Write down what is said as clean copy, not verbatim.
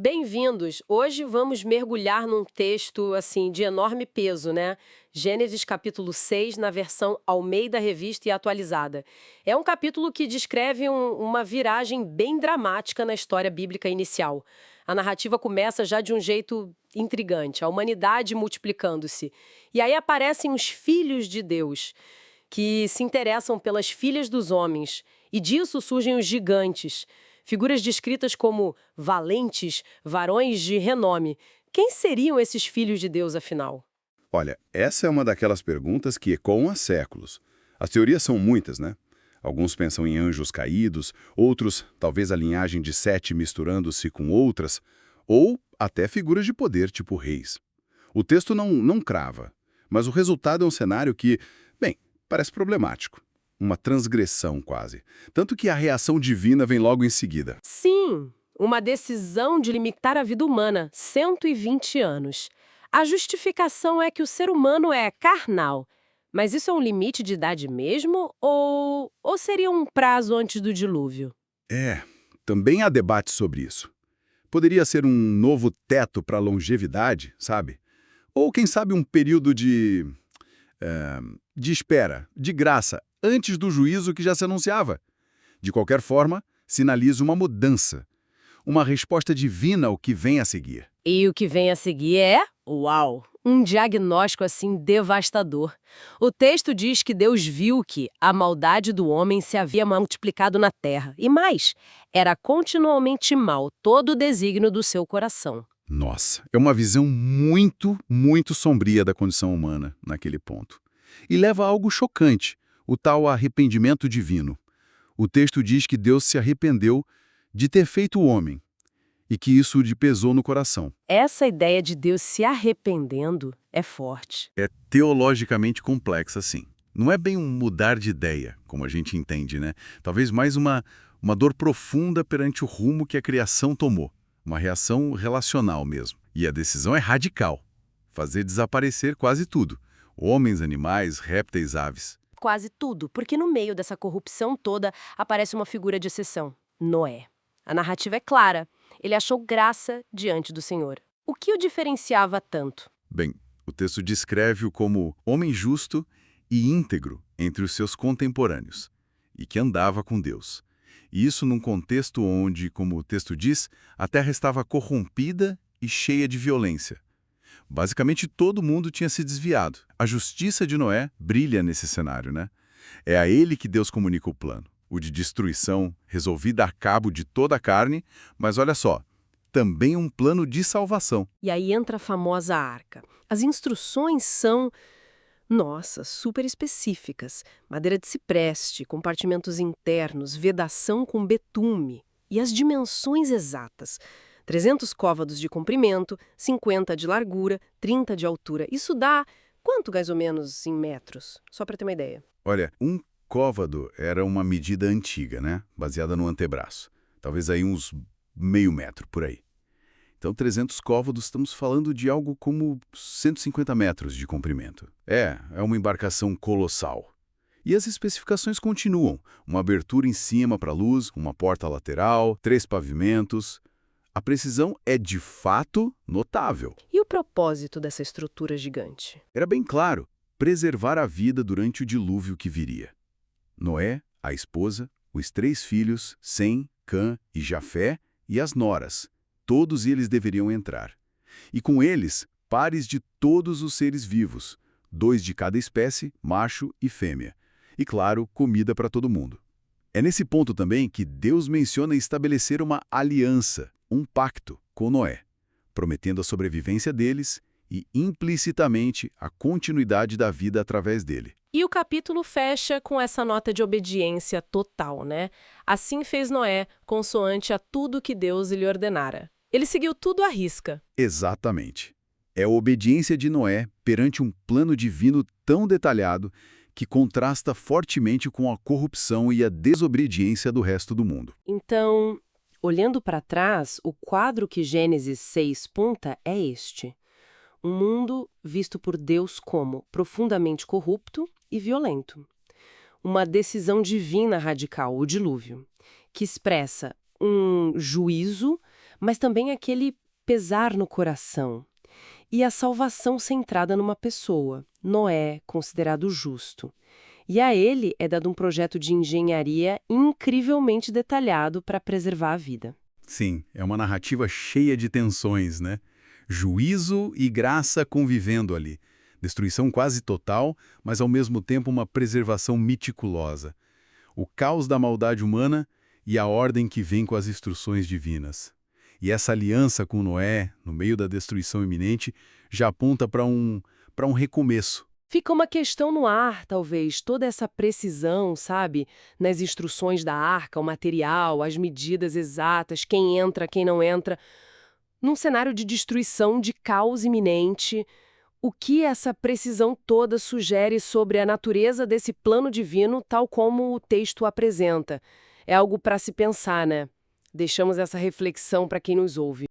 Bem-vindos! Hoje vamos mergulhar num texto assim de enorme peso, né? Gênesis capítulo 6, na versão Almeida Revista e Atualizada. É um capítulo que descreve uma viragem bem dramática na história bíblica inicial. A narrativa começa já de um jeito intrigante, a humanidade multiplicando-se. E aí aparecem os filhos de Deus, que se interessam pelas filhas dos homens. E disso surgem os gigantes. Figuras descritas como valentes, varões de renome. Quem seriam esses filhos de Deus, afinal? Olha, essa é uma daquelas perguntas que ecoam há séculos. As teorias são muitas, né? Alguns pensam em anjos caídos, outros, talvez a linhagem de Sete misturando-se com outras, ou até figuras de poder, tipo reis. O texto não crava, mas o resultado é um cenário que, bem, parece problemático. Uma transgressão, quase. Tanto que a reação divina vem logo em seguida. Sim, uma decisão de limitar a vida humana, 120 anos. A justificação é que o ser humano é carnal. Mas isso é um limite de idade mesmo ou seria um prazo antes do dilúvio? É, também há debate sobre isso. Poderia ser um novo teto para a longevidade, sabe? Ou, quem sabe, um período de espera, de graça, antes do juízo que já se anunciava. De qualquer forma, sinaliza uma mudança, uma resposta divina ao que vem a seguir. E o que vem a seguir é, uau, um diagnóstico assim devastador. O texto diz que Deus viu que a maldade do homem se havia multiplicado na terra. E mais, era continuamente mal todo o desígnio do seu coração. Nossa, é uma visão muito sombria da condição humana naquele ponto. E leva a algo chocante, o tal arrependimento divino. O texto diz que Deus se arrependeu de ter feito o homem e que isso lhe pesou no coração. Essa ideia de Deus se arrependendo é forte. É teologicamente complexa, sim. Não é bem um mudar de ideia, como a gente entende, né? Talvez mais uma dor profunda perante o rumo que a criação tomou. Uma reação relacional mesmo. E a decisão é radical. Fazer desaparecer quase tudo. Homens, animais, répteis, aves. Quase tudo, porque no meio dessa corrupção toda aparece uma figura de exceção, Noé. A narrativa é clara. Ele achou graça diante do Senhor. O que o diferenciava tanto? Bem, o texto descreve-o como homem justo e íntegro entre os seus contemporâneos, e que andava com Deus. E isso num contexto onde, como o texto diz, a terra estava corrompida e cheia de violência. Basicamente, todo mundo tinha se desviado. A justiça de Noé brilha nesse cenário, né? É a ele que Deus comunica o plano, o de destruição, resolvida a cabo de toda a carne, mas olha só, também um plano de salvação. E aí entra a famosa arca. As instruções são, nossa, super específicas. Madeira de cipreste, compartimentos internos, vedação com betume. E as dimensões exatas. 300 côvados de comprimento, 50 de largura, 30 de altura. Isso dá quanto, mais ou menos, em metros? Só para ter uma ideia. Olha, um côvado era uma medida antiga, né? Baseada no antebraço. Talvez aí uns meio metro, por aí. Então, 300 côvados, estamos falando de algo como 150 metros de comprimento. É uma embarcação colossal. E as especificações continuam. Uma abertura em cima para a luz, uma porta lateral, 3 pavimentos. A precisão é, de fato, notável. E o propósito dessa estrutura gigante? Era bem claro, preservar a vida durante o dilúvio que viria. Noé, a esposa, os 3 filhos, Sem, Cã e Jafé, e as noras. Todos eles deveriam entrar. E com eles, pares de todos os seres vivos, 2 de cada espécie, macho e fêmea. E, claro, comida para todo mundo. É nesse ponto também que Deus menciona estabelecer uma aliança, um pacto, com Noé, prometendo a sobrevivência deles e, implicitamente, a continuidade da vida através dele. E o capítulo fecha com essa nota de obediência total, né? Assim fez Noé, consoante a tudo que Deus lhe ordenara. Ele seguiu tudo à risca. Exatamente. É a obediência de Noé perante um plano divino tão detalhado que contrasta fortemente com a corrupção e a desobediência do resto do mundo. Então, olhando para trás, o quadro que Gênesis 6 punta é este. Um mundo visto por Deus como profundamente corrupto e violento. Uma decisão divina radical, o dilúvio, que expressa um juízo, mas também aquele pesar no coração. E a salvação centrada numa pessoa, Noé, considerado justo. E a ele é dado um projeto de engenharia incrivelmente detalhado para preservar a vida. Sim, é uma narrativa cheia de tensões, né? Juízo e graça convivendo ali. Destruição quase total, mas ao mesmo tempo uma preservação meticulosa. O caos da maldade humana e a ordem que vem com as instruções divinas. E essa aliança com Noé, no meio da destruição iminente, já aponta para um recomeço. Fica uma questão no ar, talvez, toda essa precisão, sabe? Nas instruções da arca, o material, as medidas exatas, quem entra, quem não entra. Num cenário de destruição, de caos iminente, o que essa precisão toda sugere sobre a natureza desse plano divino, tal como o texto apresenta? É algo para se pensar, né? Deixamos essa reflexão para quem nos ouve.